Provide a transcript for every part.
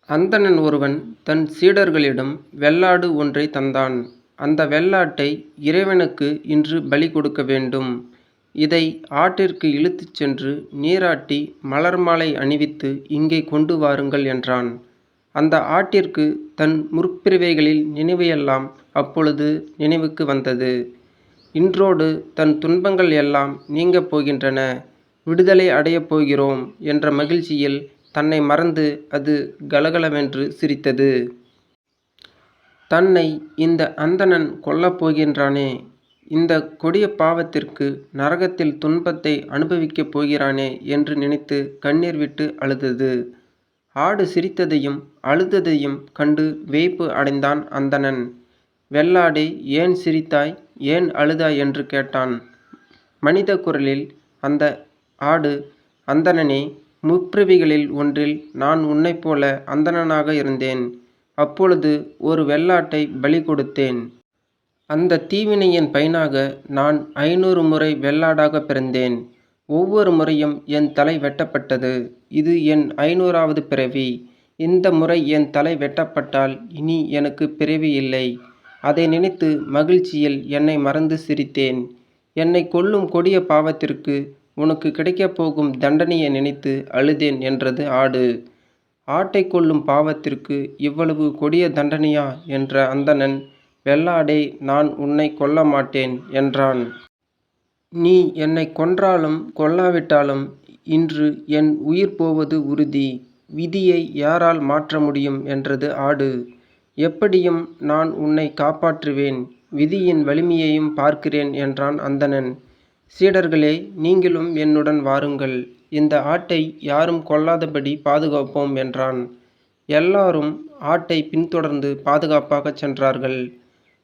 அந்தணன் ஒருவன் தன் சீடர்களிடம் வெள்ளாடு ஒன்றைத் தந்தான். அந்த வெள்ளாட்டை இறைவனுக்கு இன்று பலி கொடுக்க வேண்டும். இதை ஆற்றிற்கு இழுத்துச் சென்று நீராட்டி மலர் மாலை அணிவித்து இங்கே கொண்டு வாருங்கள் என்றான். அந்த ஆட்டிற்கு தன் முற்பிறவிகளின் நினைவு அப்பொழுது நினைவுக்கு வந்தது. இன்றோடு தன் துன்பங்கள் எல்லாம் நீங்கப் போகின்றன, விடுதலை அடையப் போகிறோம் என்ற மகிழ்ச்சியில் தன்னை மறந்து அது கலகலவென்று சிரித்தது. தன்னை இந்த அந்தணன் கொல்லப் போகின்றானே, இந்த கொடிய பாவத்திற்கு நரகத்தில் துன்பத்தை அனுபவிக்கப் போகிறானே என்று நினைத்து கண்ணீர் விட்டு அழுதது. ஆடு சிரித்ததையும் அழுததையும் கண்டு வியப்பு அடைந்தான் அந்தணன். வெள்ளாடே, ஏன் சிரித்தாய், ஏன் அழுதாய் என்று கேட்டான் மனித குரலில். அந்த ஆடு, அந்தணனே, முற்பிறவிகளில் ஒன்றில் நான் உன்னைப் போல அந்தணனாக இருந்தேன். அப்பொழுது ஒரு வெள்ளாட்டை பலி கொடுத்தேன். அந்த தீவினையின் பயனாக நான் 500 முறை வெள்ளாடாக பிறந்தேன். ஒவ்வொரு முறையும் என் தலை வெட்டப்பட்டது. இது என் 500வது பிறவி. இந்த முறை என் தலை வெட்டப்பட்டால் இனி எனக்கு பிறவி இல்லை. அதை நினைத்து மகிழ்ச்சியில் என்னை மறந்து சிரித்தேன். என்னை கொல்லும் கொடிய பாவத்திற்கு உனக்கு கிடைக்கப் போகும் தண்டனையை நினைத்து அழுதேன் என்றது ஆடு. ஆட்டை கொல்லும் பாவத்திற்கு இவ்வளவு கொடிய தண்டனையா என்ற அந்தணன், வெள்ளாடே, நான் உன்னை கொல்ல மாட்டேன் என்றான். நீ என்னை கொன்றாலும் கொல்லாவிட்டாலும் இன்று என் உயிர் போவது உறுதி. விதியை யாரால் மாற்ற முடியும் என்றது ஆடு. எப்படியும் நான் உன்னை காப்பாற்றுவேன், விதியின் வலிமையையும் பார்க்கிறேன் என்றான் அந்தணன். சீடர்களே, நீங்களும் என்னுடன் வாருங்கள், இந்த ஆட்டை யாரும் கொல்லாதபடி பாதுகாப்போம் என்றான். எல்லாரும் ஆட்டை பின்தொடர்ந்து பாதுகாப்பாகச் சென்றார்கள்.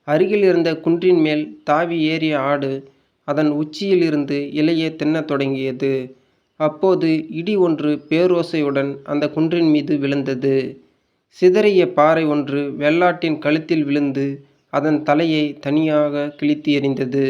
அருகில் இருந்த குன்றின் மேல் தாவி ஏறிய ஆடு அதன் உச்சியில் இருந்து இலையை தின்னத் தொடங்கியது. அப்போது இடி ஒன்று பேரோசையுடன் அந்த குன்றின் மீது விழுந்தது. சிதறிய பாறை ஒன்று வெள்ளாட்டின் கழுத்தில் விழுந்து அதன் தலையை தனியாக கிழித்து எறிந்தது.